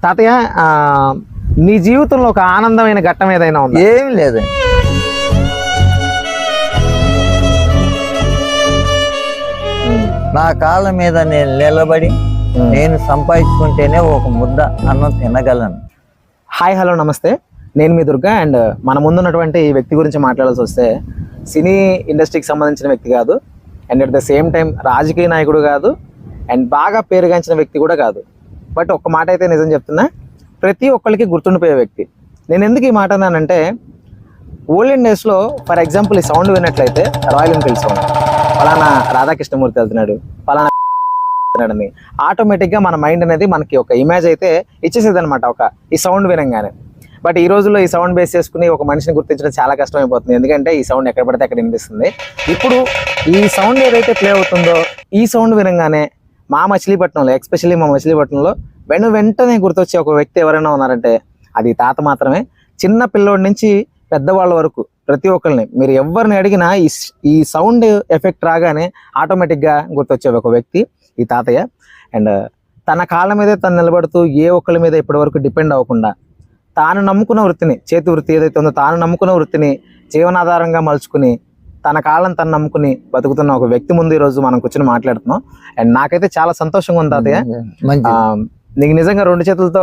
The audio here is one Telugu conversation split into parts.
తాతయ్య నీ జీవితంలో ఒక ఆనందమైన ఘట్టం ఏదైనా ఉందా? ఏం లేదండి. నా కాళ్ళ మీద నేను నిలబడి నేను సంపాదించుకుంటేనే ఒక ముద్ద అన్నం తినగలను. హాయ్ హలో నమస్తే, నేను మీ దుర్గా. అండ్ మన ముందున్నటువంటి ఈ వ్యక్తి గురించి మాట్లాడాల్సి వస్తే సినీ ఇండస్ట్రీకి సంబంధించిన వ్యక్తి కాదు, and at the same time రాజకీయ నాయకుడు కాదు, అండ్ బాగా పేరుగాంచిన వ్యక్తి కూడా కాదు. బట్ ఒక్క మాట అయితే నిజం చెప్తున్నా, ప్రతి ఒక్కరికి గుర్తుండిపోయే వ్యక్తి. నేను ఎందుకు ఈ మాట అన్నానంటే, ఓల్డెన్ డేస్లో ఫర్ ఎగ్జాంపుల్ ఈ సౌండ్ విన్నట్లయితే రాయల్ ఎన్ఫీల్డ్ సౌండ్, ఫలానా రాధాకృష్ణమూర్తి వెళ్తున్నాడు, ఫలానా వెళ్తున్నాడని ఆటోమేటిక్గా మన మైండ్ అనేది మనకి ఒక ఇమేజ్ అయితే ఇచ్చేసేది అనమాట ఒక ఈ సౌండ్ వినంగానే. బట్ ఈ రోజుల్లో ఈ సౌండ్ బేస్ చేసుకుని ఒక మనిషిని గుర్తించడం చాలా కష్టమైపోతుంది, ఎందుకంటే ఈ సౌండ్ ఎక్కడ పడితే అక్కడ వినిపిస్తుంది. ఇప్పుడు ఈ సౌండ్ ఏదైతే ప్లే అవుతుందో ఈ సౌండ్ వినంగానే మా మచిలీపట్నంలో, ఎస్పెషల్లీ మా మచిలీపట్నంలో వెంటనే గుర్తొచ్చే ఒక వ్యక్తి ఎవరైనా ఉన్నారంటే అది తాత మాత్రమే. చిన్న పిల్లోడి నుంచి పెద్దవాళ్ళ వరకు ప్రతి ఒక్కరిని మీరు ఎవరిని అడిగినా ఈ సౌండ్ ఎఫెక్ట్ రాగానే ఆటోమేటిక్గా గుర్తొచ్చే ఒక వ్యక్తి ఈ తాతయ్య. అండ్ తన కాళ్ళ మీదే తను నిలబడుతూ ఏ ఒక్కరి మీద ఇప్పటి వరకు డిపెండ్ అవ్వకుండా తాను నమ్ముకున్న వృత్తిని, చేతి వృత్తి ఏదైతే ఉందో తాను నమ్ముకున్న వృత్తిని జీవనాధారంగా మలుచుకుని తన కాళ్ళని తను నమ్ముకుని బతుకుతున్న ఒక వ్యక్తి ముందు ఈ రోజు మనం కూర్చొని మాట్లాడుతున్నాం. అండ్ నాకైతే చాలా సంతోషంగా ఉంది తాతయ్య. నీకు నిజంగా రెండు చేతులతో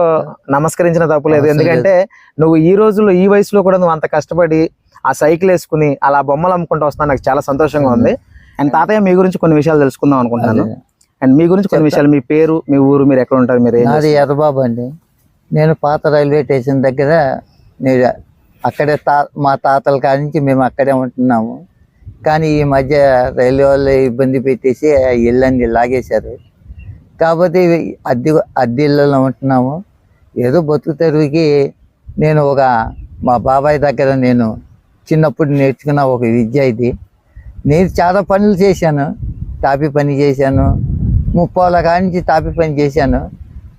నమస్కరించిన తప్పు లేదు, ఎందుకంటే నువ్వు ఈ రోజుల్లో ఈ వయసులో కూడా నువ్వు అంత కష్టపడి ఆ సైకిల్ వేసుకుని అలా బొమ్మలు అమ్ముకుంటూ వస్తున్నా, నాకు చాలా సంతోషంగా ఉంది. అండ్ తాతయ్య మీ గురించి కొన్ని విషయాలు తెలుసుకుందాం అనుకుంటున్నాను. అండ్ మీ గురించి కొన్ని విషయాలు, మీ పేరు, మీ ఊరు, మీరు ఎక్కడ ఉంటారు? మీరు నాది ఎర్రబాబు అండి. నేను పాత రైల్వే స్టేషన్ దగ్గర నేను అక్కడే మా తాతల కాడి నుంచి మేము అక్కడే ఉంటున్నాము. కానీ ఈ మధ్య రైల్వే వాళ్ళు ఇబ్బంది పెట్టేసి ఆ ఇళ్ళని లాగేశారు, కాబట్టి అద్దె ఇళ్ళలో ఉంటున్నాము. ఏదో బతుకు తెరువుకి నేను మా బాబాయ్ దగ్గర నేను చిన్నప్పుడు నేర్చుకున్న ఒక విద్య ఇది. నేను చాలా పనులు చేశాను, తాపి పని చేశాను, 30 కాడి నుంచి తాపి పని చేశాను.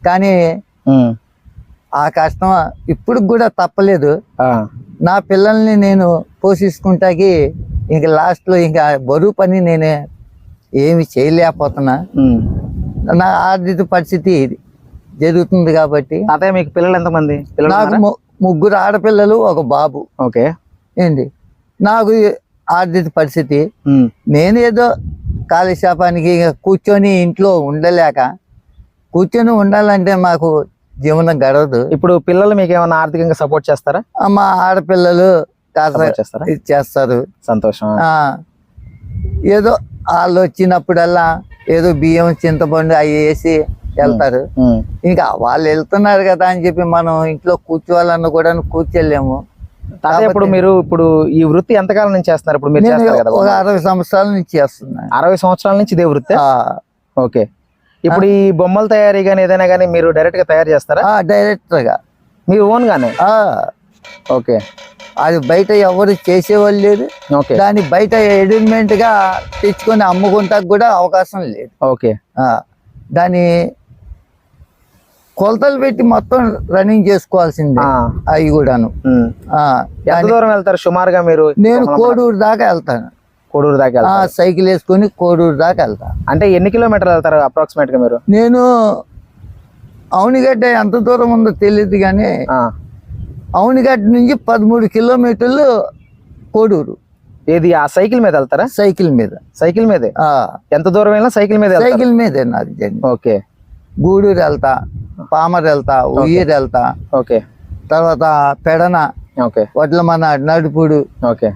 కానీ ఆ కష్టం ఇప్పుడు కూడా తప్పలేదు. నా పిల్లల్ని నేను పోషించుకుంటాకి ఇంకా లాస్ట్లో ఇంకా బరువు పని నేనే ఏమి చేయలేకపోతున్నా. నా ఆర్థిక పరిస్థితి జరుగుతుంది కాబట్టి. తాతయ్య మీకు పిల్లలు ఎంతమంది? నాకు 3 ఆడపిల్లలు, 1 బాబు. ఓకే. ఏంటి నాకు ఆర్థిక పరిస్థితి, నేనేదో కాలక్షేపానికి కూర్చొని ఇంట్లో ఉండలేక, కూర్చొని ఉండాలంటే మాకు జీవనం గడవదు. ఇప్పుడు పిల్లలు మీకు ఏమైనా ఆర్థికంగా సపోర్ట్ చేస్తారా? మా ఆడపిల్లలు చేస్తారు. సంతోషం. ఏదో వాళ్ళు వచ్చినప్పుడల్లా ఏదో బియ్యం, చింతపండు అవి వేసి వెళ్తారు. ఇంకా వాళ్ళు వెళ్తున్నారు కదా అని చెప్పి మనం ఇంట్లో కూర్చోవాలన్నా కూడా కూర్చోలేము. ఇప్పుడు మీరు ఈ వృత్తి ఎంతకాలం నుంచి చేస్తున్నారు? ఇప్పుడు మీరు ఒక 60 సంవత్సరాల నుంచి చేస్తున్నారు. 60 సంవత్సరాల నుంచి ఇదే వృత్తి? ఓకే. ఇప్పుడు ఈ బొమ్మల తయారీ కానీ ఏదైనా కానీ మీరు డైరెక్ట్ గా తయారు చేస్తారా? డైరెక్ట్ గా మీ ఓన్ గానే? ఓకే. అది బయట ఎవరు చేసేవాళ్ళు లేదు. దాన్ని బయట ఎడిమెంట్ గా తెచ్చుకొని అమ్ముకుంటా కూడా అవకాశం లేదు. ఓకే. దాన్ని కొలతలు పెట్టి మొత్తం రన్నింగ్ చేసుకోవాల్సిందే. అవి కూడాను. ఎంత దూరం వెళ్తారు సుమారుగా మీరు? నేను కోడూరు దాకా వెళ్తాను. కోడూరు దాకా సైకిల్ వేసుకొని కోడూరు దాకా వెళ్తా. అంటే ఎన్ని కిలోమీటర్లు వెళ్తారు అప్రాక్సిమేట్ గా మీరు? నేను అవునిగడ్డ ఎంత దూరం ఉందో తెలియదు కానీ అవునిగడ్డ నుంచి 13 కిలోమీటర్లు కోడూరు. ఏది ఆ సైకిల్ మీద వెళ్తారా? సైకిల్ మీద. సైకిల్ మీదే ఎంత దూరం వెళ్ళినా సైకిల్ మీద? సైకిల్ మీదే నాది జర్నీ. ఓకే. గూడూరు వెళ్తా, పామర్ వెళ్తా, ఉయ్యూరు వెళ్తా. ఓకే. తర్వాత పెడన, వడ్లమన, నడుపుడు. ఓకే.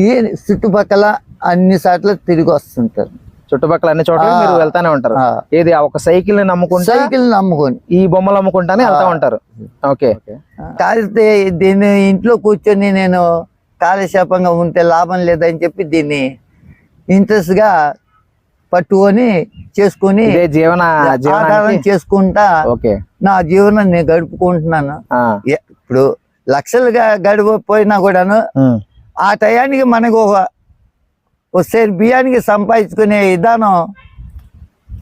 ఈ చుట్టుపక్కల అన్ని చోట్ల తిరిగి వస్తుంటారు. చుట్టుపక్కల అన్ని చోట్ల మీరు వెళ్తానే ఉంటారు. ఏది ఒక సైకిల్ ని నమ్ముకొని ఈ బొమ్మలు అమ్ముకుంటానే వెళ్తా ఉంటారు. ఓకే. కాకపోతే దీన్ని ఇంట్లో కూర్చొని నేను కాలక్షేపంగా ఉంటే లాభం లేదని చెప్పి దీన్ని ఇంట్రెస్ట్ గా పట్టుకొని చేసుకుని ఆధారం చేసుకుంటా నా జీవనం నేను గడుపుకుంటున్నాను. ఇప్పుడు లక్షలుగా గడిపోయినా కూడాను ఆ టయానికి మనకు ఒక సేరు బియ్యానికి సంపాదించుకునే విధానం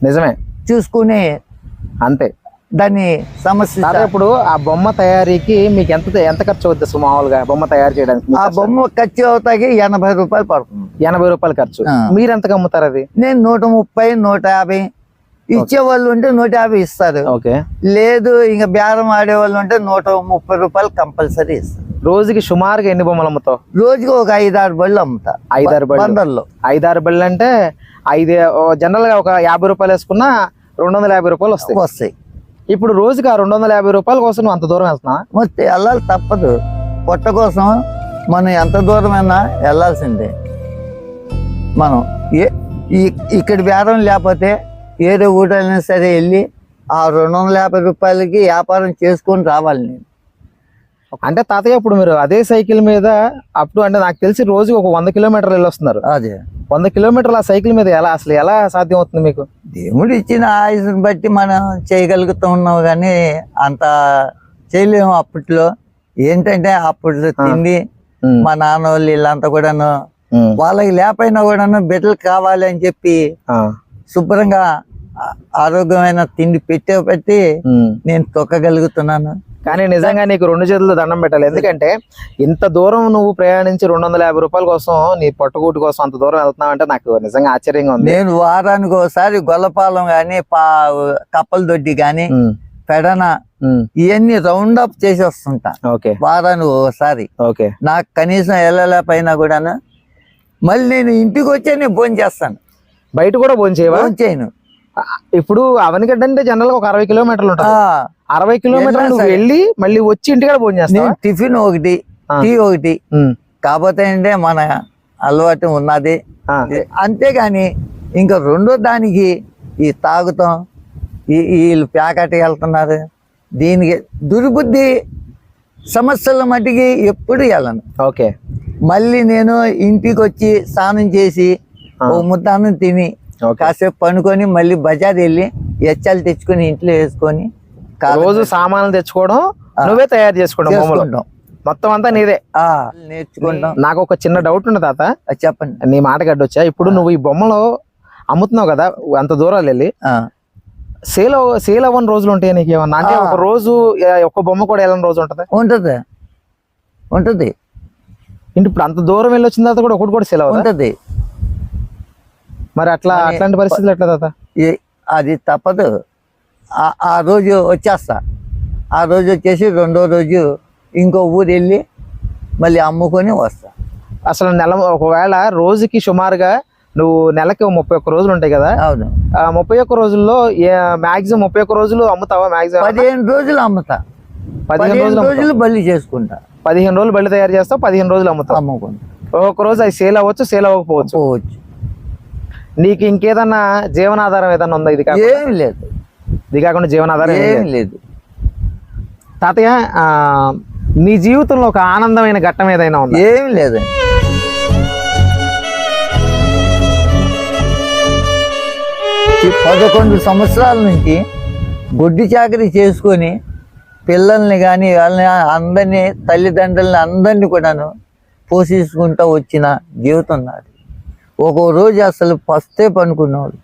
నిజమే చూసుకుని అంతే. దాన్ని సమస్య. ఇప్పుడు ఆ బొమ్మ తయారీకి మీకు ఎంత ఖర్చు అవుతుంది మామూలుగా బొమ్మ తయారు చేయడానికి? ఆ బొమ్మ ఖర్చు అవుతాకి 80 రూపాయలు పడుతుంది. 80 రూపాయలు ఖర్చు. మీరు ఎంతకు అమ్ముతారు అది? నేను 130, 150 ఇచ్చే వాళ్ళు ఉంటే 150 ఇస్తారు. ఓకే. లేదు ఇంకా బేరం ఆడే వాళ్ళు ఉంటే 130 రూపాయలు కంపల్సరీ ఇస్తారు. రోజుకి సుమారుగా ఎన్ని బొమ్మలు అమ్ముతావు? రోజుకి ఒక 5-6 బళ్ళు అమ్ముతా. 5-6 బళ్ళు. బందర్లో 5-6 బళ్ళు అంటే జనరల్ గా ఒక 50 రూపాయలు వేసుకున్నా 250 రూపాయలు వస్తాయి. ఇప్పుడు రోజుకి ఆ 250 రూపాయల కోసం నువ్వు అంత దూరం వెళ్తున్నా? మరి వెళ్ళాలి, తప్పదు. పొట్ట కోసం మనం ఎంత దూరమైనా వెళ్ళాల్సిందే. మనం ఇక్కడ బేరం లేకపోతే ఏదో ఊటైనా సరే వెళ్ళి ఆ 250 రూపాయలకి వ్యాపారం చేసుకొని రావాలి నేను. అంటే తాతయ్య ఇప్పుడు మీరు అదే సైకిల్ మీద అప్పుడు అంటే నాకు తెలిసి రోజుకి ఒక 100 కిలోమీటర్లు వెళ్ళి వస్తున్నారు. అదే 100 కిలోమీటర్లు ఆ సైకిల్ మీద ఎలా సాధ్యం అవుతుంది మీకు? దేవుడు ఇచ్చిన ఆయుష్ని బట్టి మనం చేయగలుగుతూ ఉన్నాం, కానీ అంత చేయలేము. అప్పట్లో ఏంటంటే అప్పుడు తిండి మా నాన్న వాళ్ళు వీళ్ళంతా కూడాను వాళ్ళకి లేకపోయినా కూడాను బిడ్డలు కావాలి అని చెప్పి శుభ్రంగా ఆరోగ్యమైన తిండి పెట్టి నేను తొక్కగలుగుతున్నాను. కానీ నిజంగా నీకు 2 చేతులు దండం పెట్టాలి. ఎందుకంటే ఇంత దూరం నువ్వు ప్రయాణించి 250 రూపాయల కోసం నీ పొట్టగూటి కోసం అంత దూరం వెళ్తున్నావు అంటే నాకు నిజంగా ఆశ్చర్యంగా ఉంది. నేను వారానికి ఒకసారి గొల్లపాలెం గాని కప్పల దొడ్డి గాని పెడన ఇవన్నీ రౌండ్ అప్ చేసి వస్తుంటా. వారానికి ఒకసారి. నాకు కనీసం వెళ్ళలేకపోయినా కూడాను మళ్ళీ నేను ఇంటికి వచ్చే నేను భోజనం చేస్తాను. బయట కూడా భోజనం చేయను. ఇప్పుడు అవనిగడ్డ అంటే జనరల్ గా ఒక 60 కిలోమీటర్లు ఉంటుంది. 60 కిలోమీటర్లు నువ్వు వెళ్ళి మళ్ళీ వచ్చి ఇంటికి భోజనం చేస్తాను. టిఫిన్ ఒకటి, టీ ఒకటి. కాకపోతే అంటే మన అలవాటు ఉన్నది. అంతేగాని ఇంకా రెండో దానికి ఈ తాగుతాం, వీళ్ళు ప్యాకెట్కి వెళ్తున్నారు, దీనికి దుర్బుద్ధి సమస్యల మట్టికి ఎప్పుడు వెళ్ళను. మళ్ళీ నేను ఇంటికి వచ్చి స్నానం చేసి ఓ ముద్ద అన్నం తిని కాసేపు పండుకొని మళ్ళీ బజార్ వెళ్ళి ఎచ్చాలు తెచ్చుకొని ఇంట్లో వేసుకొని రోజు సామాన్లు తెచ్చుకోవడం, నువ్వే తయారు చేసుకుంటాం, మొత్తం అంతా నీదే నేర్చుకుంటాం. నాకు ఒక చిన్న డౌట్ ఉంది తాత, చెప్పండి. నీ మాట గడ్డొచ్చా? ఇప్పుడు నువ్వు ఈ బొమ్మలు అమ్ముతున్నావు కదా, అంత దూరాలు వెళ్ళి సేల్ అవ్వని రోజులు ఉంటాయి నీకు ఏమన్నా? అంటే ఒక రోజు ఒక్క బొమ్మ కూడా వెళ్ళని రోజు ఉంటది. ఇప్పుడు అంత దూరం వెళ్ళి వచ్చిన తర్వాత కూడా ఒకటి కూడా సేల్ అవుతుంది. మరి అట్లాంటి పరిస్థితులు ఎట్లా తాత? అది తప్పదు. ఆ రోజు వచ్చేస్తా. ఆ రోజు వచ్చేసి రెండో రోజు ఇంకో ఊరు వెళ్ళి మళ్ళీ అమ్ముకొని వస్తా. అసలు ఒకవేళ రోజుకి సుమారుగా నువ్వు నెలకి 31 రోజులు ఉంటాయి కదా? అవును. 31 రోజుల్లో మాక్సిమం 31 రోజులు అమ్ముతావా? మాక్సిమం 15 రోజులు అమ్ముతా. 15 రోజులు బల్లి చేసుకుంటా. 15 రోజులు బల్లి తయారు చేస్తావు, 15 రోజులు అమ్ముతావు. అమ్ముకుంటా. ఒక్కొక్క రోజు అది సేల్ అవ్వచ్చు, సేల్ అవ్వకపోవచ్చు. నీకు ఇంకేదన్నా జీవనాధారం ఏదన్నా ఉందా? ఏం లేదు. ఇది కాకుండా జీవనాధారం ఏం లేదు. తాతయ్య, నీ జీవితంలో ఒక ఆనందమైన ఘట్టం ఏదైనా ఉందా? ఏం లేదండి. ఈ 11 సంవత్సరాల నుంచి గొడ్డి చాకరీ చేసుకొని పిల్లల్ని కానీ వాళ్ళని అందరినీ, తల్లిదండ్రులని అందరినీ కూడాను పోషించుకుంటూ వచ్చిన జీవితం నాది. ఒక్కో రోజు అసలు ఫస్టే పనుకున్నాడు,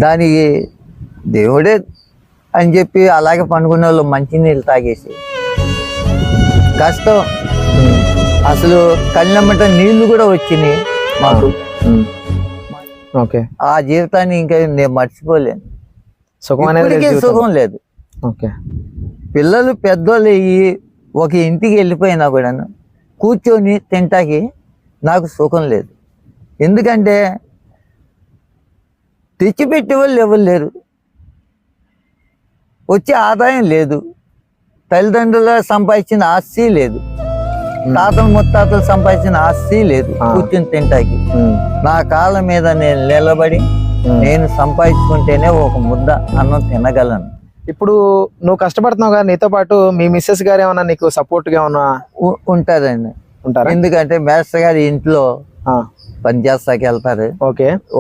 దానికి దేవుడే అని చెప్పి అలాగే పనుకునే వాళ్ళు మంచినీళ్ళు తాగేసి కష్టం. అసలు కళ్ళెమ్మట నీళ్లు కూడా వచ్చినాయి మాకు. ఆ జీవితాన్ని ఇంకా నేను మర్చిపోలేను. సుఖం లేదు. పిల్లలు పెద్దోళ్ళు అయ్యి ఒక ఇంటికి వెళ్ళిపోయినా కూడాను కూర్చొని తింటాకి నాకు సుఖం లేదు. ఎందుకంటే తెచ్చిపెట్టే వాళ్ళు ఎవరు లేరు, వచ్చే ఆదాయం లేదు, తల్లిదండ్రులు సంపాదించిన ఆస్తి లేదు, తాతలు ముత్తాతలు సంపాదించిన ఆస్తి లేదు కూర్చొని తింటాకి. నా కాళ్ళ మీద నేను నిలబడి నేను సంపాదించుకుంటేనే ఒక ముద్ద అన్నం తినగలను. ఇప్పుడు నువ్వు కష్టపడుతున్నావు కదా, నీతో పాటు మీ మిస్సెస్ గారు ఏమన్నా నీకు సపోర్ట్ గా ఏమన్నా ఉంటారండి? ఎందుకంటే మేస్టర్ గారి ఇంట్లో పని చేస్తాకి వెళ్తారు.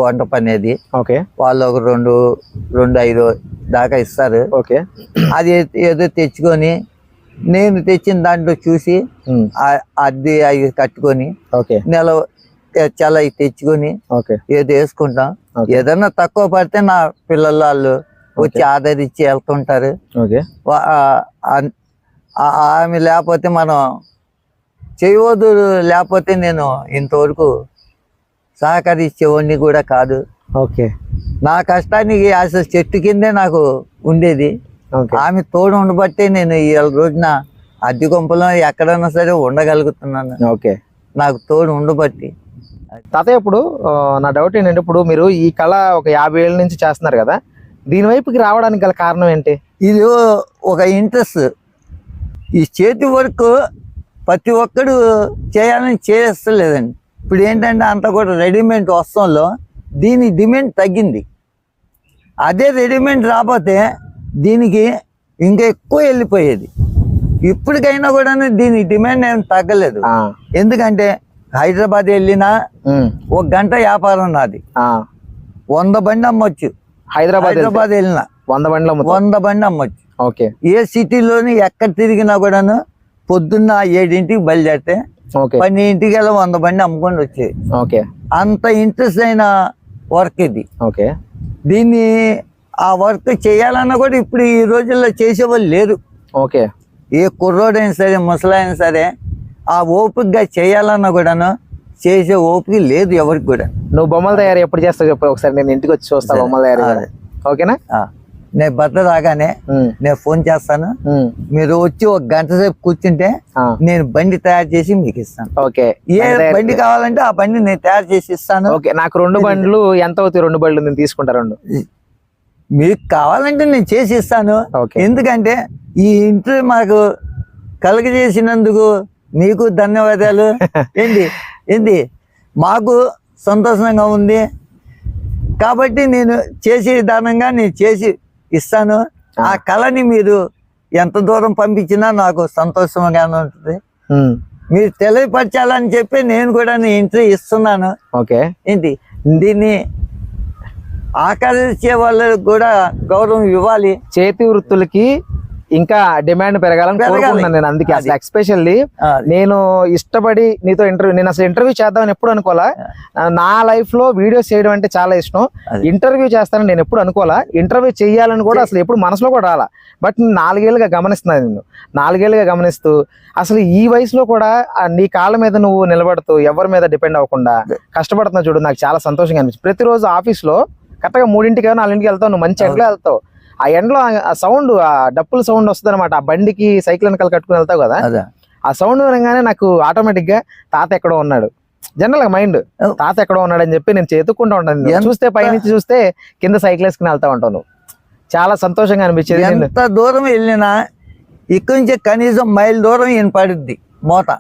వంట పని అది. వాళ్ళు ఒక 2-5 దాకా ఇస్తారు. అది ఏదో తెచ్చుకొని నేను తెచ్చిన దాంట్లో చూసి అద్దె అవి కట్టుకొని నెల చాలా తెచ్చుకొని ఏదో వేసుకుంటాం. ఏదన్నా తక్కువ పడితే నా పిల్లలు వాళ్ళు వచ్చి ఆదరించి వెళ్తుంటారు. ఆమె లేకపోతే మనం చేయవద్దు, లేకపోతే నేను ఇంతవరకు సహకరించేవాడిని కూడా కాదు. నా కష్టానికి అసలు చెట్టు కిందే నాకు ఉండేది. ఓకే ఆమె తోడు ఉండబట్టే నేను ఈ రోజున అద్దె గుంపలో ఎక్కడైనా సరే ఉండగలుగుతున్నాను. ఓకే నాకు తోడు ఉండబట్టి. తాతయ్య ఇప్పుడు నా డౌట్ ఏంటంటే, ఇప్పుడు మీరు ఈ కళ ఒక 50 ఏళ్ళ నుంచి చేస్తున్నారు కదా, దీని వైపుకి రావడానికి గల కారణం ఏంటి? ఇది ఒక ఇంట్రెస్ట్. ఈ చేతి వర్క్ ప్రతి ఒక్కడు చేయాలని చేస్తలేదండి. ఇప్పుడు ఏంటంటే అంతా కూడా రెడీమేడ్ వస్త్రంలో దీని డిమాండ్ తగ్గింది. అదే రెడీమేడ్ రాకపోతే దీనికి ఇంకా ఎక్కువ వెళ్ళిపోయేది. ఇప్పటికైనా కూడా దీని డిమాండ్ ఏం తగ్గలేదు. ఎందుకంటే హైదరాబాద్ వెళ్ళినా 1 గంట వ్యాపారం నాది. 100 బండి అమ్మొచ్చు. హైదరాబాద్ వెళ్ళినా 100 బండి అమ్మొచ్చు. ఓకే ఏ సిటీలోని ఎక్కడ తిరిగినా కూడాను పొద్దున్న 7ంటికి బయలుదేరితే 12ంటికి 100 బండి అమ్ముకొని వచ్చేది. ఓకే అంత ఇంట్రెస్ట్ అయిన వర్క్ ఇది. ఓకే దీన్ని ఆ వర్క్ చేయాలన్నా కూడా ఇప్పుడు ఈ రోజుల్లో చేసేవాళ్ళు లేరు. ఓకే ఏ కుర్రోడైనా సరే ముసలైనా సరే ఆ ఓపికగా చేయాలన్నా కూడాను చేసే ఓపిక లేదు ఎవరికి కూడా. నువ్వు బొమ్మల తయారు ఎప్పుడు చేస్తావు చెప్పు ఒకసారి, నేను ఇంటికి వచ్చి చూస్తా బొమ్మల తయారు. ఓకేనా? నేను బట్ట రాగానే నేను ఫోన్ చేస్తాను. మీరు వచ్చి 1 గంట సేపు కూర్చుంటే నేను బండి తయారు చేసి మీకు ఇస్తాను. ఓకే ఏ బండి కావాలంటే ఆ బండి నేను తయారు చేసి ఇస్తాను. ఓకే నాకు 2 బండ్లు ఎంత అవుతాయి? 2 బండ్లు నేను తీసుకుంటా. 2 మీకు కావాలంటే నేను చేసి ఇస్తాను. ఎందుకంటే ఈ ఇంటర్వ్యూ మాకు కలుగజేసినందుకు మీకు ధన్యవాదాలు. ఏంటి మాకు సంతోషంగా ఉంది కాబట్టి నేను చేసే విధానంగా నేను చేసి ఇస్తాను. ఆ కళని మీరు ఎంత దూరం పంపించినా నాకు సంతోషంగానే ఉంటుంది. మీరు తెలియపరచాలని చెప్పి నేను కూడా ఇంటర్వ్యూ ఇస్తున్నాను. ఓకే దీన్ని ఆకర్షించే వాళ్ళకి కూడా గౌరవం ఇవ్వాలి. చేతి వృత్తులకి ఇంకా డిమాండ్ పెరగాలని కోరుకుంటున్నాను నేను. అందుకే అసలు ఎక్స్పెషల్లీ నేను ఇష్టపడి నీతో నేను అసలు ఇంటర్వ్యూ చేద్దామని ఎప్పుడు అనుకోవాలా. నా లైఫ్ లో వీడియోస్ చేయడం అంటే చాలా ఇష్టం. ఇంటర్వ్యూ చేస్తానని నేను ఎప్పుడు అనుకోవాలా. ఇంటర్వ్యూ చేయాలని కూడా అసలు ఎప్పుడు మనసులో కూడా రాలా. బట్ నేను 4 ఏళ్ళుగా గమనిస్తున్నాను. నిన్ను 4 ఏళ్ళుగా గమనిస్తూ అసలు ఈ వయసులో కూడా నీ కాళ్ళ మీద నువ్వు నిలబడుతూ ఎవరి మీద డిపెండ్ అవ్వకుండా కష్టపడుతున్నా చూడు, నాకు చాలా సంతోషంగా అనిపించింది. ప్రతిరోజు ఆఫీస్ లో కరెక్ట్గా 3ంటికి 4ంటికి వెళ్తావు. నువ్వు మంచి ఎండలో వెళ్తావు. ఆ ఎండలో ఆ సౌండ్, ఆ డప్పుల సౌండ్ వస్తుంది అనమాట. ఆ బండికి సైకిల్ వెనకాల కట్టుకుని వెళ్తావు కదా, ఆ సౌండ్ వినగానే నాకు ఆటోమేటిక్ గా తాత ఎక్కడో ఉన్నాడు, జనరల్ గా మైండ్ తాత ఎక్కడో ఉన్నాడు అని చెప్పి నేను చేతుక్కుంటూ ఉంటాను. చూస్తే పైనుంచి చూస్తే కింద సైకిల్ వేసుకుని వెళ్తా ఉంటావు. నువ్వు చాలా సంతోషంగా అనిపించేది. ఎంత దూరం వెళ్ళినా ఇక్కడి నుంచి కనీసం మైల్ దూరం ఈయన పడుద్ది మోత.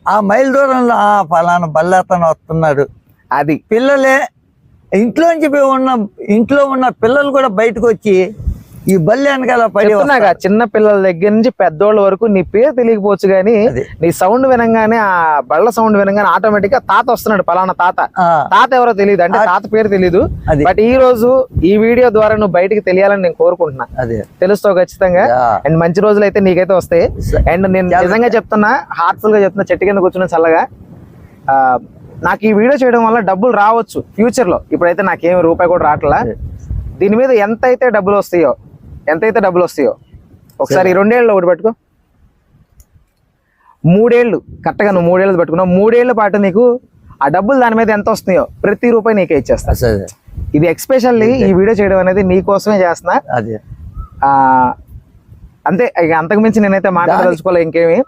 ఆ మైల్ దూరంలో ఫలానా బల్లతను వస్తున్నాడు. అది పిల్లలే ఇంట్లో ఉన్న పిల్లలు కూడా బయటకు వచ్చి ఈ బల్లి వెనకాల పడి చిన్న పిల్లల దగ్గర నుంచి పెద్దోళ్ళ వరకు నీ పేరు తెలియకపోవచ్చు కానీ నీ సౌండ్ వినంగానే, ఆ బళ్ళ సౌండ్ వినంగానే ఆటోమేటిక్ గా తాత వస్తున్నాడు, పలానా తాత. తాత ఎవరో తెలియదు, అంటే తాత పేరు తెలియదు. బట్ ఈ రోజు ఈ వీడియో ద్వారా నువ్వు బయటికి తెలియాలని నేను కోరుకుంటున్నా. తెలుస్తావు ఖచ్చితంగా. అండ్ మంచి రోజులు అయితే నీకైతే వస్తాయి. అండ్ నేను నిజంగా చెప్తున్నా, హార్ట్ఫుల్ గా చెప్తున్నా, చెట్టు కింద కూర్చున్న చల్లగా, నాకు ఈ వీడియో చేయడం వల్ల డబ్బులు రావచ్చు ఫ్యూచర్ లో. ఇప్పుడైతే నాకేమి రూపాయి కూడా రావట్లా. దీని మీద ఎంతైతే డబ్బులు వస్తాయో ఒకసారి 2 ఏళ్ళు ఒకటి పెట్టుకో, 3 ఏళ్ళు కరెక్ట్గా నువ్వు 3 ఏళ్ళు పెట్టుకున్నావు. 3 ఏళ్ల పాటు నీకు ఆ డబ్బులు దాని మీద ఎంత వస్తున్నాయో ప్రతి రూపాయి నీకే ఇచ్చేస్తా. ఇది ఎక్స్పెషల్లీ ఈ వీడియో చేయడం అనేది నీకోసమే చేస్తున్నా. అంతే, ఇక అంతకు మించి నేనైతే మాట్లాడదలుచుకోలే. ఇంకేమి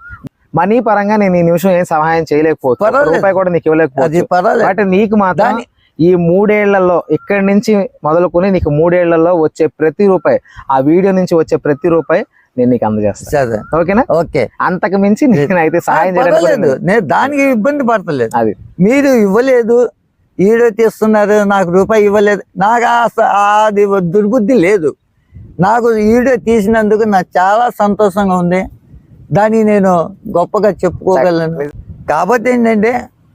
మనీ పరంగా నేను ఈ నిమిషం ఏం సహాయం చేయలేకపోవచ్చు, రూపాయి కూడా నీకు ఇవ్వలేకపోవచ్చు. బట్ నీకు మాత్రం ఈ 3 ఏళ్లలో ఇక్కడి నుంచి మొదలుకొని నీకు 3 ఏళ్లలో వచ్చే ప్రతి రూపాయి, ఆ వీడియో నుంచి వచ్చే ప్రతి రూపాయి నేను నీకు అందజేస్తాను. ఓకేనా? ఓకే. అంతకు మించి నేనైతే సహాయం చేయలేదు. నేను దానికి ఇబ్బంది పడతలేదు. అది మీరు ఇవ్వలేదు, వీడియో తీస్తున్నారు, నాకు రూపాయి ఇవ్వలేదు, నాకు అది దుర్బుద్ధి లేదు. నాకు వీడియో తీసినందుకు నాకు చాలా సంతోషంగా ఉంది. దాన్ని నేను గొప్పగా చెప్పుకోగలను. కాబట్టి ఏంటంటే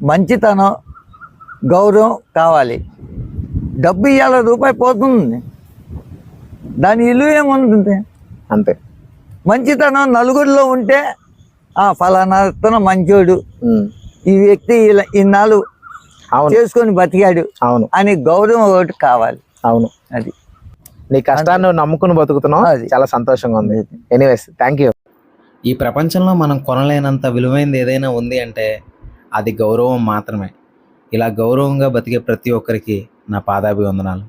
మంచితనం, గౌరవం కావాలి. డబ్బు ఇవాళ రూపాయి పోతుంది, దాని విలువ ఏముంటుంది? అంతే. మంచితనం నలుగురిలో ఉంటే ఫలానా తన మంచోడు, ఈ వ్యక్తి ఇన్నాళ్ళు చేసుకొని బతికాడు అని గౌరవం ఒకటి కావాలి. అవును, అది నీ కష్టాన్ని నమ్ముకుని బతుకుతున్నావు. చాలా సంతోషంగా ఉంది. Anyways, thank you. ఈ ప్రపంచంలో మనం కొనలేనంత విలువైనది ఏదైనా ఉంది అంటే అది గౌరవం మాత్రమే. ఇలా గౌరవంగా బతికే ప్రతి ఒక్కరికి నా పాదాభివందనాలు.